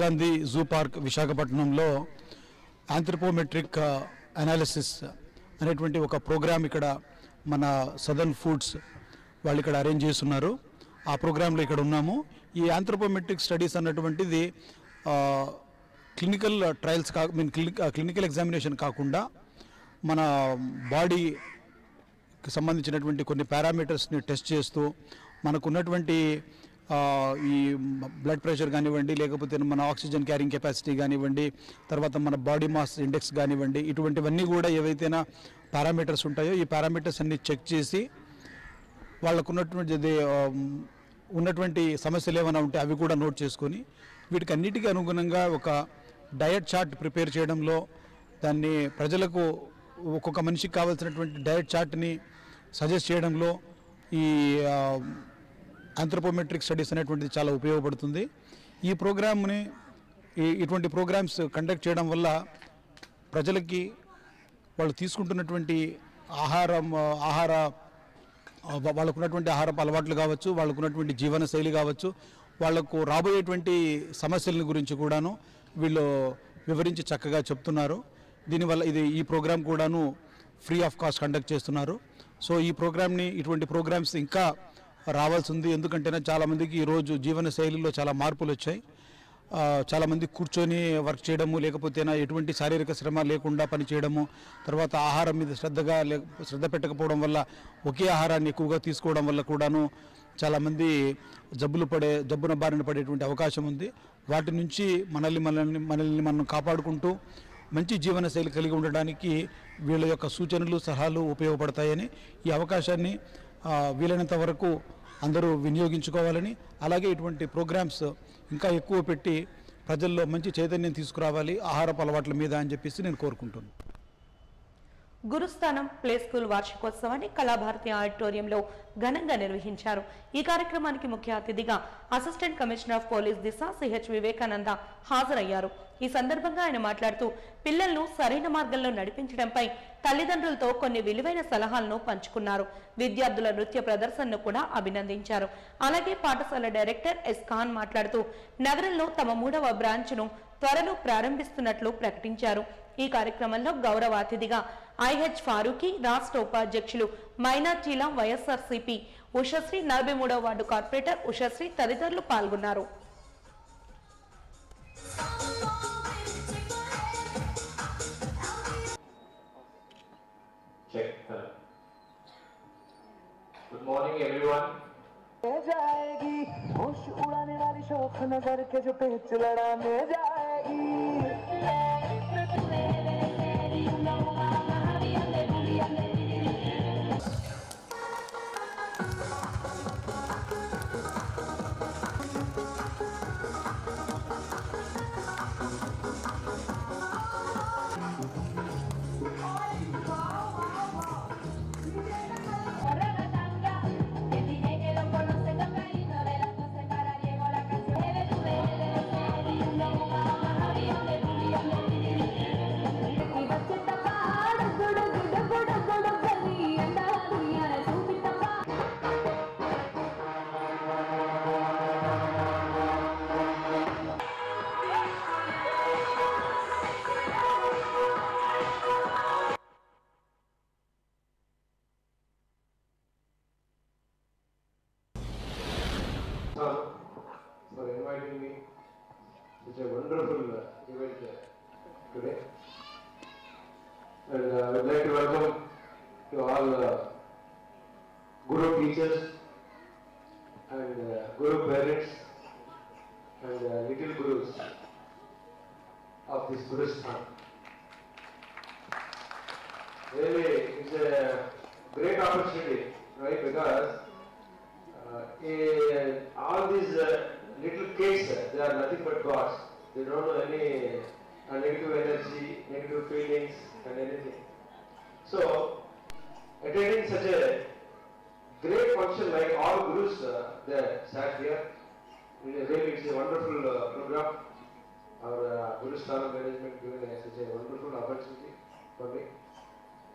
Speaker 10: గాంధీ జూ పార్క్ విశాఖపట్నంలో ఆంథ్రోపోమెట్రిక్ అనాలిసిస్ అనేటువంటి ఒక ప్రోగ్రామ్ ఇక్కడ మన సదర్న్ ఫుడ్స్ వాళ్ళు ఇక్కడ అరేంజ్ చేస్తున్నారు. ఆ ప్రోగ్రాంలో ఇక్కడ ఉన్నాము. ఈ ఆంథ్రోపోమెట్రిక్ స్టడీస్ అన్నటువంటిది క్లినికల్ ట్రయల్స్ క్లినికల్ ఎగ్జామినేషన్ కాకుండా మన బాడీకి సంబంధించినటువంటి కొన్ని పారామీటర్స్ని టెస్ట్ చేస్తూ మనకున్నటువంటి ఈ బ్లడ్ ప్రెషర్ కానివ్వండి, లేకపోతే మన ఆక్సిజన్ క్యారింగ్ కెపాసిటీ కానివ్వండి, తర్వాత మన బాడీ మాస్ ఇండెక్స్ కానివ్వండి, ఇటువంటివన్నీ కూడా ఏవైతేనా పారామీటర్స్ ఉంటాయో ఈ పారామీటర్స్ అన్ని చెక్ చేసి వాళ్ళకు ఉన్నటువంటి సమస్యలు ఏమైనా ఉంటే అవి కూడా నోట్ చేసుకొని వీటికి అన్నిటికీ అనుగుణంగా ఒక డయట్ చార్ట్ ప్రిపేర్ చేయడంలో, దాన్ని ప్రజలకు ఒక్కొక్క మనిషికి కావాల్సినటువంటి డయట్ చార్ట్ని సజెస్ట్ చేయడంలో ఈ ఆంథ్రోపోమెట్రిక్ స్టడీస్ అనేటువంటిది చాలా ఉపయోగపడుతుంది. ఈ ప్రోగ్రామ్ని ఇటువంటి ప్రోగ్రామ్స్ కండక్ట్ చేయడం వల్ల ప్రజలకి వాళ్ళు తీసుకుంటున్నటువంటి వాళ్ళకున్నటువంటి ఆహారపు అలవాట్లు కావచ్చు, వాళ్ళకున్నటువంటి జీవన శైలి కావచ్చు, వాళ్లకు రాబోయేటువంటి సమస్యల గురించి కూడాను వీళ్ళు వివరించి చక్కగా చెప్తున్నారు. దీనివల్ల ఈ ప్రోగ్రామ్ కూడాను ఫ్రీ ఆఫ్ కాస్ట్ కండక్ట్ చేస్తున్నారు. సో ఈ ప్రోగ్రామ్ని ఇటువంటి ప్రోగ్రామ్స్ ఇంకా రావాల్సి ఉంది. ఎందుకంటే చాలామందికి ఈరోజు జీవన శైలిలో చాలా మార్పులు వచ్చాయి. చాలామంది కూర్చొని వర్క్ చేయడము, లేకపోతే ఎటువంటి శారీరక శ్రమ లేకుండా పని చేయడము, తర్వాత ఆహారం మీద శ్రద్ధ పెట్టకపోవడం వల్ల, ఒకే ఆహారాన్ని ఎక్కువగా తీసుకోవడం వల్ల కూడాను చాలామంది జబ్బున బారిన పడేటువంటి అవకాశం ఉంది. వాటి నుంచి మనల్ని మనం కాపాడుకుంటూ మంచి జీవన శైలి కలిగి ఉండడానికి వీళ్ళ యొక్క సూచనలు సలహాలు ఉపయోగపడతాయని, ఈ అవకాశాన్ని వీలైనంత వరకు అందరూ వినియోగించుకోవాలని, అలాగే ఇటువంటి ప్రోగ్రామ్స్ ఇంకా ఎక్కువ పెట్టి ప్రజల్లో మంచి చైతన్యం తీసుకురావాలి ఆహారపు అలవాట్ల మీద అని చెప్పేసి నేను కోరుకుంటున్నాను.
Speaker 1: గురుస్థానం ప్లే స్కూల్ వార్షికోత్సవాన్ని కళాభారతి ఆడిటోరియంలో ఘనంగా నిర్వహించారు. ఈ కార్యక్రమానికి ముఖ్య అతిథిగా assistant commissioner of police Disha CH Vivekananda హాజరయ్యారు. ఈ సందర్భంగా ఆయన మాట్లాడుతూ పిల్లలను సరైన మార్గంలో నడిపించడంపై తల్లిదండ్రులతో కొన్ని విలువైన సలహాలను పంచుకున్నారు. విద్యార్థుల నృత్య ప్రదర్శనను కూడా అభినందించారు. అలాగే పాఠశాల డైరెక్టర్ ఎస్ ఖాన్ మాట్లాడుతూ నగరంలో తమ 3వ బ్రాంచ్ను త్వరలో ప్రారంభిస్తున్నట్లు ప్రకటించారు. ఈ కార్యక్రమంలో గౌరవ అతిథిగా ఐహెచ్ ఫారూఖీ, రాష్ట్ర ఉపాధ్యక్షులు మైనార్టీల వైఎస్ఆర్సీపీ ఉషశ్రీ, 43వ వార్డు కార్పొరేటర్ ఉషశ్రీ తదితరులు పాల్గొన్నారు.
Speaker 11: Good morning everyone. जाएगी होश उड़ाने वाली शौक नजर के जो पेच लड़ाने जाएगी
Speaker 4: for inviting me. It's a wonderful event today. And I would like to welcome to all Guru teachers and Guru parents and little Gurus of this Gurusthan. Really, it's a great opportunity, right? Because all these little kids, they are nothing but gods. They don't know any negative energy, negative feelings and anything. So, attending such a great function like all Gurus they sat here, really it's a wonderful program. Our Guru Stana management given such a wonderful opportunity for me.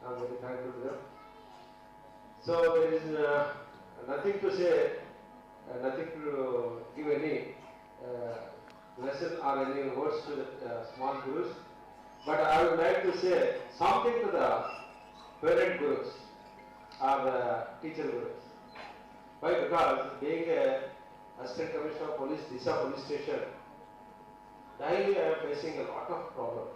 Speaker 4: I'm very thankful to them. So, there is nothing to say, nothing to give any lesson or any words to the small Gurus, but I would like to say something to the parent Gurus or the teacher Gurus. Why? Because being a Assistant Commissioner of Police, Disha Police Station, daily I am facing a lot of problems.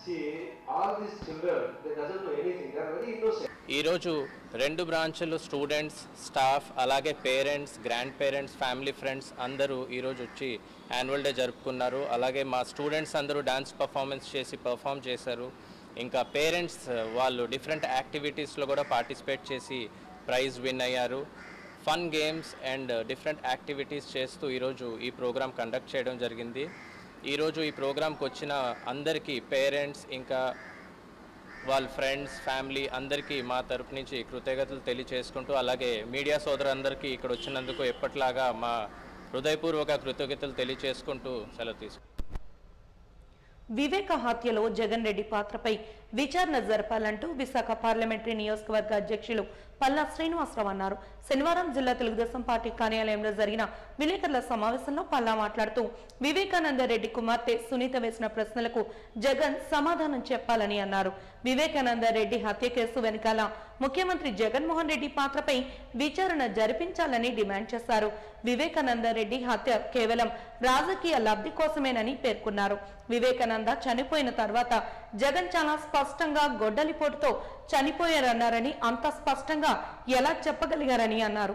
Speaker 4: See, all these children, they doesn't know anything, they are very innocent.
Speaker 12: ఈరోజు 2 బ్రాంచ్లు students, staff, అలాగే parents, grand parents, family friends అందరూ ఈరోజు వచ్చి annual day జరుపుకున్నారు. అలాగే మా students అందరూ డ్యాన్స్ పర్ఫార్మెన్స్ చేసి పర్ఫామ్ చేశారు. ఇంకా పేరెంట్స్ వాళ్ళు డిఫరెంట్ యాక్టివిటీస్లో కూడా పార్టిసిపేట్ చేసి ప్రైజ్ విన్ అయ్యారు. Fun games and different activities చేస్తూ ఈరోజు ఈ ప్రోగ్రాం కండక్ట్ చేయడం జరిగింది. ఈరోజు ఈ ప్రోగ్రాంకి వచ్చిన అందరికీ పేరెంట్స్ ఇంకా వాళ్ళ ఫ్రెండ్స్, ఫ్యామిలీ అందరికీ మా తరపు నుంచి కృతజ్ఞతలు తెలియచేసుకుంటూ, అలాగే మీడియా సోదరులందరికీ ఇక్కడ వచ్చినందుకు ఎప్పటిలాగా మా హృదయపూర్వక కృతజ్ఞతలు తెలియచేసుకుంటూ సెలవు తీసుకుంటాం.
Speaker 1: వివేక హత్యలో జగన్ రెడ్డి పాత్రపై విచారణ జరపాలంటూ విశాఖ పార్లమెంటరీ నియోజకవర్గ అధ్యక్షులు పల్లా శ్రీనివాసరావు అన్నారు. శనివారం జిల్లా తెలుగుదేశం పార్టీ కార్యాలయంలో జరిగిన విలేకరుల సమావేశంలో పల్లా మాట్లాడుతూ వివేకానంద రెడ్డి కుమార్తె సునీత వేసిన ప్రశ్నలకు జగన్ సమాధానం చెప్పాలని అన్నారు. వివేకానంద రెడ్డి హత్య కేసు వెనకాల ముఖ్యమంత్రి జగన్మోహన్ రెడ్డి పాత్రపై విచారణ జరిపించాలని డిమాండ్ చేశారు. వివేకానంద రెడ్డి హత్య కేవలం రాజకీయ లబ్ధి కోసమేనని పేర్కొన్నారు. వివేకానంద చనిపోయిన తర్వాత జగన్ చాలా స్పష్టంగా గొడ్డలిపోటుతో చనిపోయారన్నారని, అంత స్పష్టంగా ఎలా చెప్పగలిగారని అన్నారు.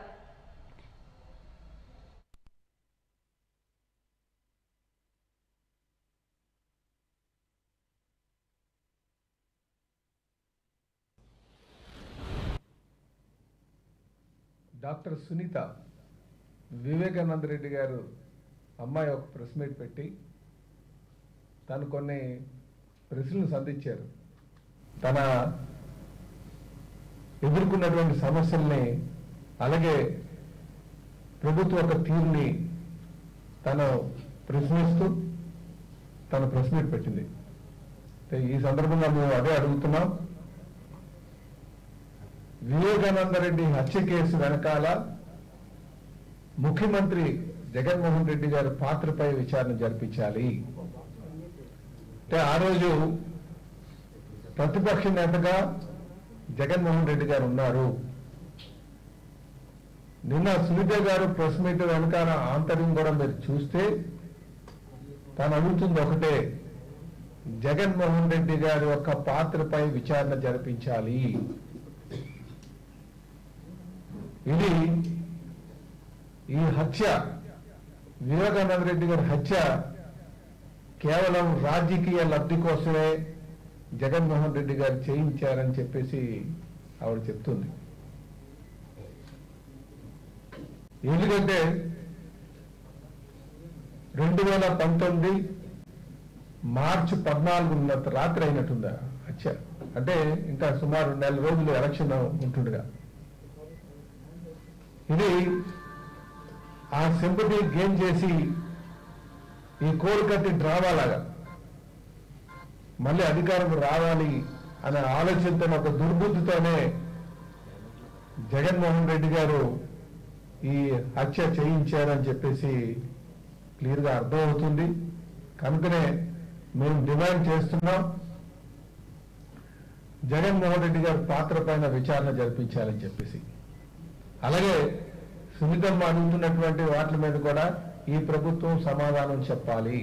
Speaker 13: డాక్టర్ సునీత వివేకానంద రెడ్డి గారు అమ్మాయి ఒక ప్రెస్ మీట్ పెట్టి తను కొన్ని ప్రశ్నలు సంధించారు. తన ఎదుర్కొన్నటువంటి సమస్యల్ని, అలాగే ప్రభుత్వ యొక్క తీరుని తను ప్రశ్నిస్తూ తను ప్రెస్ మీట్ పెట్టింది. ఈ సందర్భంగా మేము అదే అడుగుతున్నాం. వివేకానంద రెడ్డి హత్య కేసు వెనకాల ముఖ్యమంత్రి జగన్మోహన్ రెడ్డి గారి పాత్రపై విచారణ జరిపించాలి. అంటే ఆ రోజు ప్రతిపక్ష నేతగా జగన్మోహన్ రెడ్డి గారు ఉన్నారు. నిన్న సునీత గారు ప్రెస్ మీట్ వెనకాల ఆంతర్యం కూడా మీరు చూస్తే తాను అడుగుతుంది ఒకటే, జగన్మోహన్ రెడ్డి గారి యొక్క పాత్రపై విచారణ జరిపించాలి. ఇది ఈ హత్య వివేకానంద రెడ్డి గారి హత్య కేవలం రాజకీయ లబ్ధి కోసమే జగన్మోహన్ రెడ్డి గారు చేయించారని చెప్పేసి ఆవిడ చెప్తుంది. ఎందుకంటే 2019 మార్చి 14 రాత్రి అయినట్టుందా హత్య, అంటే ఇంకా సుమారు 4 రోజులు ఎలక్షన్ ఉంటుండగా ఇది ఆ సింపతి గేమ్ చేసి ఈ కోరికట్టి డ్రామా లాగా మళ్ళీ అధికారం రావాలి అనే ఆలోచనతో ఒక దుర్బుద్ధితోనే జగన్మోహన్ రెడ్డి గారు ఈ హత్య చేయించారని చెప్పేసి క్లియర్గా అర్థమవుతుంది. కనుకనే మేము డిమాండ్ చేస్తున్నాం, జగన్మోహన్ రెడ్డి గారి పాత్ర పైన విచారణ జరిపించాలని చెప్పేసి. అలాగే సునీతమ్మ అడుగుతున్నటువంటి వాటి మీద కూడా ఈ ప్రభుత్వం సమాధానం చెప్పాలి.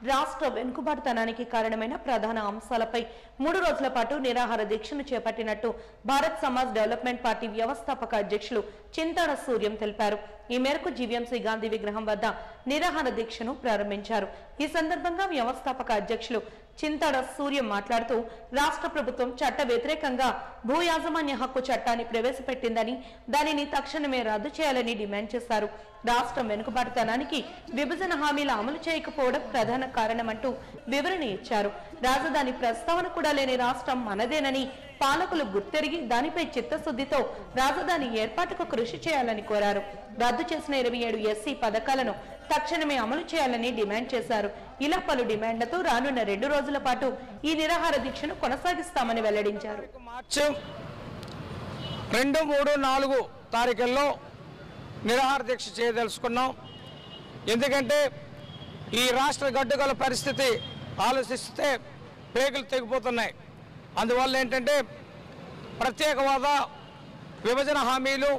Speaker 1: రాష్ట్ర వెనుకబాటుతనానికి కారణమైన ప్రధాన అంశాలపై 3 రోజుల పాటు నిరాహార దీక్షను చేపట్టినట్టు భారత్ సమాజ్ డెవలప్మెంట్ పార్టీ వ్యవస్థాపక అధ్యక్షులు చింతాడ సూర్యం తెలిపారు. ఈ మేరకు జీవీఎంసీ గాంధీ విగ్రహం వద్ద నిరాహార దీక్షను ప్రారంభించారు. ఈ సందర్భంగా వ్యవస్థాపక అధ్యక్షులు చింతాడ సూర్యం మాట్లాడుతూ రాష్ట్ర ప్రభుత్వం చట్ట వ్యతిరేకంగా భూ యాజమాన్య హక్కు చట్టాన్ని ప్రవేశపెట్టిందని దానిని తక్షణమే రద్దు చేయాలని డిమాండ్ చేశారు. రాష్ట్రం వెనుకబాటుతనానికి విభజన హామీలు అమలు చేయకపోవడం ప్రధాన కారణమంటూ వివరణ ఇచ్చారు. రాజధాని ప్రస్తావన కూడా లేని రాష్ట్రం మనదేనని పాలకులు గుర్తెరిగి దానిపై చిత్తశుద్ధితో రాజధాని ఏర్పాటుకు కృషి చేయాలని కోరారు. రద్దు చేసిన 27 ఎస్సీ పథకాలను తక్షణమే అమలు చేయాలని డిమాండ్ చేశారు. ఇలా పలు డిమాండ్లతో రానున్న 2 రోజుల పాటు ఈ నిరాహార దీక్షను కొనసాగిస్తామని వెల్లడించారు.
Speaker 14: మార్చి 2, 3, 4 తారీఖుల్లో నిరాహార దీక్ష చేయదలుచుకున్నాం. ఎందుకంటే ఈ రాష్ట్ర గడ్డుగల పరిస్థితి ఆలోచిస్తే పేగులు తెగిపోతున్నాయి. అందువల్ల ఏంటంటే ప్రత్యేక హోదా, విభజన హామీలు,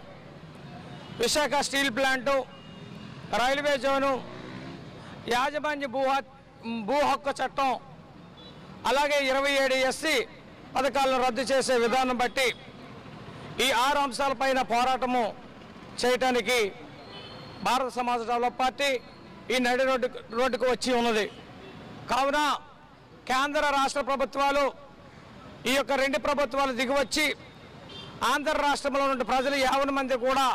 Speaker 14: Visakha steel plant, railway zone, యాజమాన్య భూ హక్కు చట్టం, అలాగే 27 ఎస్సీ పథకాలను రద్దు చేసే విధానం బట్టి ఈ 6 అంశాలపైన పోరాటము చేయటానికి భారత సమాజ్ డెవలప్ పార్టీ ఈ నడి రోడ్డుకు వచ్చి ఉన్నది. కావున కేంద్ర రాష్ట్ర ప్రభుత్వాలు ఈ యొక్క 2 ప్రభుత్వాలు దిగివచ్చి ఆంధ్ర రాష్ట్రంలో ఉన్న ప్రజలు 50 మంది కూడా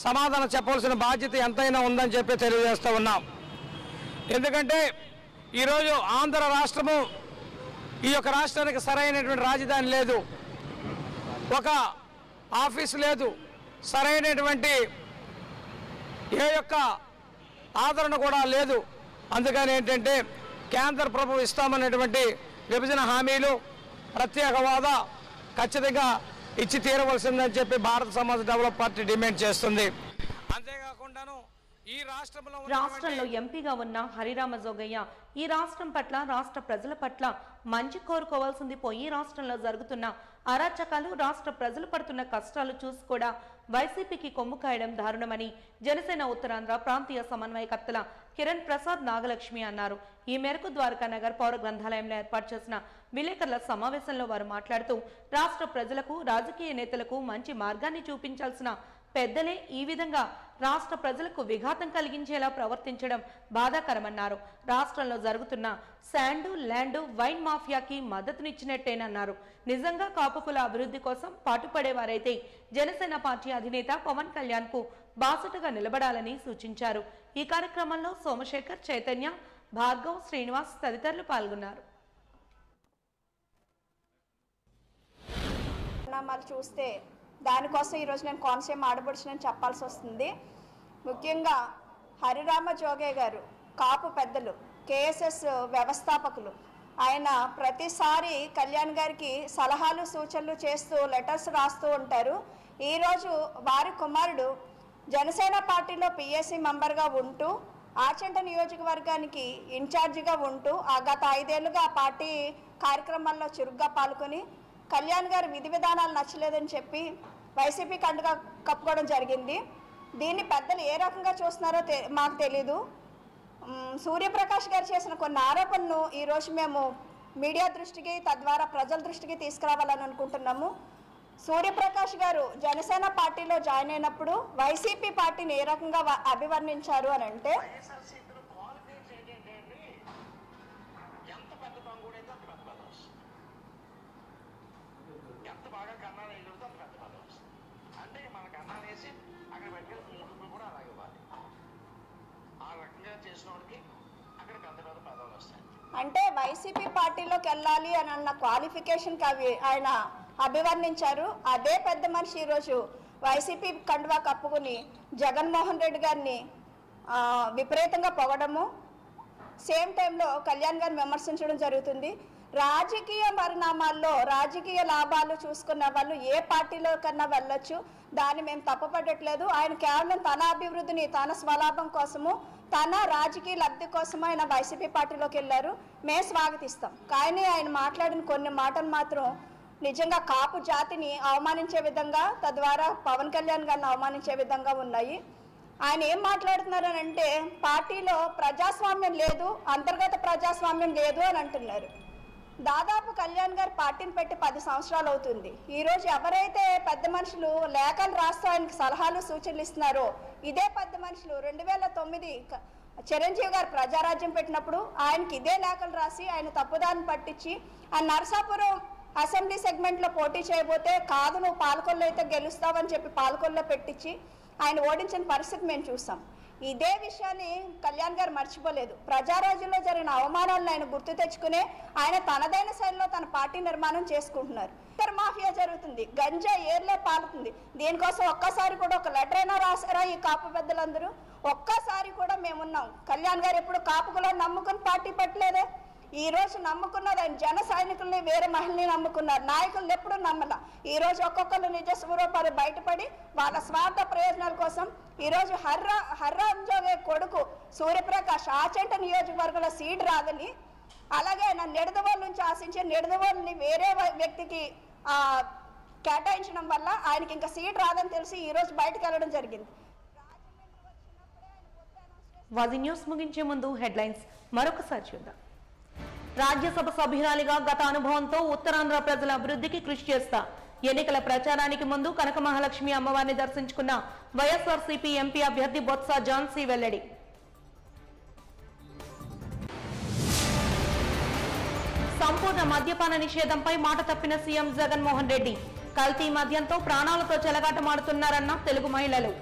Speaker 14: సమాధానం చెప్పవలసిన బాధ్యత ఎంతైనా ఉందని చెప్పి తెలియజేస్తూ ఉన్నాం. ఎందుకంటే ఈరోజు ఆంధ్ర రాష్ట్రము ఈ యొక్క రాష్ట్రానికి సరైనటువంటి రాజధాని లేదు, ఒక ఆఫీసు లేదు, సరైనటువంటి ఏ యొక్క ఆదరణ కూడా లేదు. అందుకని ఏంటంటే కేంద్ర ప్రభుత్వం ఇస్తామన్నటువంటి విభజన హామీలు, ప్రత్యేక హోదా ఖచ్చితంగా ఇచ్చి తీరవలసిందని చెప్పి భారత సమాజ్ డెవలప్ పార్టీ డిమాండ్ చేస్తుంది. అంతేకాకుండాను ఈ
Speaker 1: రాష్ట్రంలో ఎంపీగా ఉన్న హరిరామ జోగయ్య ఈ రాష్ట్రం పట్ల, రాష్ట్ర ప్రజల పట్ల మంచి కోరుకోవాల్సింది పోయి రాష్ట్రంలో జరుగుతున్న అరాచకాలు, రాష్ట్ర ప్రజలు పడుతున్న కష్టాలు చూసి కూడా వైసీపీకి కొమ్ము కాయడం దారుణమని జనసేన ఉత్తరాంధ్ర ప్రాంతీయ సమన్వయకర్తల కిరణ్ ప్రసాద్ నాగలక్ష్మి అన్నారు. ఈ మేరకు ద్వారకా నగర్ పౌర గ్రంథాలయంలో ఏర్పాటు చేసిన విలేకరుల సమావేశంలో వారు మాట్లాడుతూ రాష్ట్ర ప్రజలకు, రాజకీయ నేతలకు మంచి మార్గాన్ని చూపించాల్సిన పెద్దలే ఈ విధంగా రాష్ట్ర ప్రజలకు విఘాతం కలిగించేలా ప్రవర్తించడం బాధాకరమన్నారు. రాష్ట్రంలో జరుగుతున్న శాండు, ల్యాండు, వైన్ మాఫియాకి మద్దతునిచ్చినట్టేనన్నారు. నిజంగా కాపుకుల అభివృద్ధి కోసం పాటుపడేవారైతే జనసేన పార్టీ అధినేత పవన్ కళ్యాణ్ కు బాసటగా నిలబడాలని సూచించారు. ఈ కార్యక్రమంలో సోమశేఖర్, చైతన్య, భార్గవ్, శ్రీనివాస్ తదితరులు పాల్గొన్నారు.
Speaker 15: చూస్తే దానికోసం ఈరోజు నేను కోనసీమ ఆడపడుచునని చెప్పాల్సి వస్తుంది. ముఖ్యంగా హరిరామ జోగయ్య గారు కాపు పెద్దలు, కేఎస్ఎస్ వ్యవస్థాపకులు, ఆయన ప్రతిసారి కళ్యాణ్ గారికి సలహాలు సూచనలు చేస్తూ లెటర్స్ రాస్తూ ఉంటారు. ఈరోజు వారి కుమారుడు జనసేన పార్టీలో పిఎస్సి మెంబర్గా ఉంటూ ఆచంట నియోజకవర్గానికి ఇన్ఛార్జిగా ఉంటూ గత 5 ఏళ్లుగా ఆ పార్టీ కార్యక్రమాల్లో చురుగ్గా పాల్గొని కళ్యాణ్ గారి విధి విధానాలు నచ్చలేదని చెప్పి వైసీపీ కండుగా కప్పుకోవడం జరిగింది. దీన్ని పెద్దలు ఏ రకంగా చూస్తున్నారో మాకు తెలీదు. సూర్యప్రకాష్ గారు చేసిన కొన్ని ఆరోపణలు ఈరోజు మేము మీడియా దృష్టికి, తద్వారా ప్రజల దృష్టికి తీసుకురావాలని అనుకుంటున్నాము. సూర్యప్రకాష్ గారు జనసేన పార్టీలో జాయిన్ అయినప్పుడు వైసీపీ పార్టీని ఏ రకంగా అభివర్ణించారు అని అంటే, అంటే వైసీపీ పార్టీలోకి వెళ్ళాలి అని అన్న క్వాలిఫికేషన్కి ఆయన అభివర్ణించారు. అదే పెద్ద మనిషి ఈరోజు వైసీపీ కండువా కప్పుకుని జగన్మోహన్ రెడ్డి గారిని విపరీతంగా పొగడము, సేమ్ టైంలో కళ్యాణ్ గారిని విమర్శించడం జరుగుతుంది. రాజకీయ పరిణామాల్లో రాజకీయ లాభాలు చూసుకున్న వాళ్ళు ఏ పార్టీలో కన్నా వెళ్ళొచ్చు, దాన్ని మేము తప్పుపట్టట్లేదు. ఆయన కేవలం తన అభివృద్ధిని తన స్వలాభం కోసము, తన రాజకీయ లబ్ధి కోసము ఆయన వైసీపీ పార్టీలోకి వెళ్ళారు. మేము స్వాగతిస్తాం. కానీ ఆయన మాట్లాడిన కొన్ని మాటలు మాత్రం నిజంగా కాపు జాతిని అవమానించే విధంగా, తద్వారా పవన్ కళ్యాణ్ గారిని అవమానించే విధంగా ఉన్నాయి. ఆయన ఏం మాట్లాడుతున్నారనంటే పార్టీలో ప్రజాస్వామ్యం లేదు, అంతర్గత ప్రజాస్వామ్యం లేదు అని అంటున్నారు. దాదాపు కళ్యాణ్ గారు పార్టీని పెట్టి 10 సంవత్సరాలు అవుతుంది. ఈరోజు ఎవరైతే పెద్ద మనుషులు లేఖలు రాస్తూ ఆయనకి సలహాలు సూచనలు ఇస్తున్నారో, ఇదే పెద్ద మనుషులు 2009 చిరంజీవి గారు ప్రజారాజ్యం పెట్టినప్పుడు ఆయనకి ఇదే లేఖలు రాసి ఆయన తప్పుదారిని పట్టించి ఆ నరసాపురం అసెంబ్లీ సెగ్మెంట్లో పోటీ చేయబోతే, కాదు నువ్వు పాలకొల్లో అయితే గెలుస్తావని చెప్పి పాలకొల్లో పెట్టించి ఆయన ఓడించిన పరిస్థితి మేము చూసాం. ఇదే విషయాన్ని కళ్యాణ్ గారు మర్చిపోలేదు. ప్రజారాజ్యంలో జరిగిన అవమానాలను ఆయన గుర్తు తెచ్చుకునే ఆయన తనదైన శైలిలో తన పార్టీ నిర్మాణం చేసుకుంటున్నారు. ఇతర మాఫియా జరుగుతుంది, గంజా ఏర్లే పాలుతుంది. దీనికోసం ఒక్కసారి కూడా ఒక లెటర్ అయినా రాసారా ఈ కాపు పెద్దలందరూ? ఒక్కసారి కూడా మేమున్నాం. కళ్యాణ్ గారు ఎప్పుడు కాపుకులను నమ్ముకుని పార్టీ పెట్టలేదే. ఈ రోజు నమ్ముకున్నది ఆయన జన సైనికుల్ని, వేరే మహిళల్ని నమ్ముకున్నారు. నాయకులను ఎప్పుడు నమ్మల. ఈ రోజు ఒక్కొక్కరు నిజ స్వరూపాలు బయటపడి వాళ్ళ స్వార్థ ప్రయోజనాల కోసం ఈరోజు హర్రామ్ జోగే కొడుకు సూర్యప్రకాష్ ఆచంట నియోజకవర్గంలో సీట్ రాదని, అలాగే ఆయన నిడదవోలు నుంచి ఆశించే నిడదవోలుని వేరే వ్యక్తికి కేటాయించడం వల్ల ఆయనకి ఇంకా సీట్ రాదని తెలిసి ఈ రోజు బయటకు వెళ్ళడం జరిగింది.
Speaker 1: వాజీ న్యూస్ ముగించే ముందు హెడ్లైన్స్ మరొకసారి చూద్దాం. రాజ్యసభ సభ్యురాలిగా గత అనుభవంతో ఉత్తరాంధ్ర ప్రజల అభివృద్ధికి కృషి చేస్తా. ఎన్నికల ప్రచారానికి ముందు కనక మహాలక్ష్మి అమ్మవారిని దర్శించుకున్న వైఎస్ఆర్సీపీ ఎంపీ అభ్యర్థి బొత్స ఝాన్సీ వెల్లడి. సంపూర్ణ మద్యపాన నిషేధంపై మాట తప్పిన సీఎం జగన్మోహన్ రెడ్డి. కల్తీ మద్యంతో ప్రాణాలతో చెలగాటమాడుతున్నారన్న తెలుగు మహిళలు.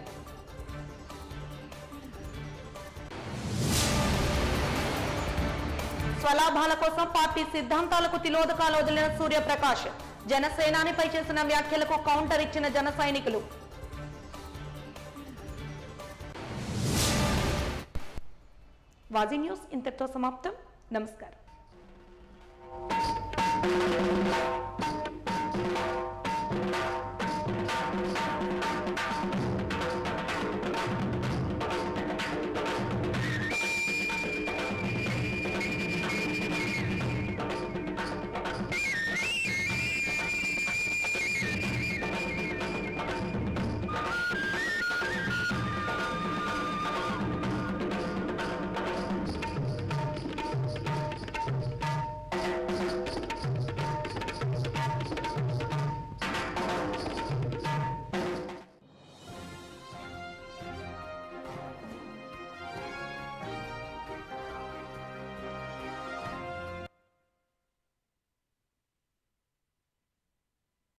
Speaker 1: స్వలాభాల కోసం పార్టీ సిద్ధాంతాలకు తిలోదకాలు వదిలిన సూర్యప్రకాష్. జనసేనానిపై చేసిన వ్యాఖ్యలకు కౌంటర్ ఇచ్చిన జన సైనికులు. వాజీ న్యూస్ ఇంతటితో సమాప్తం. నమస్కారం.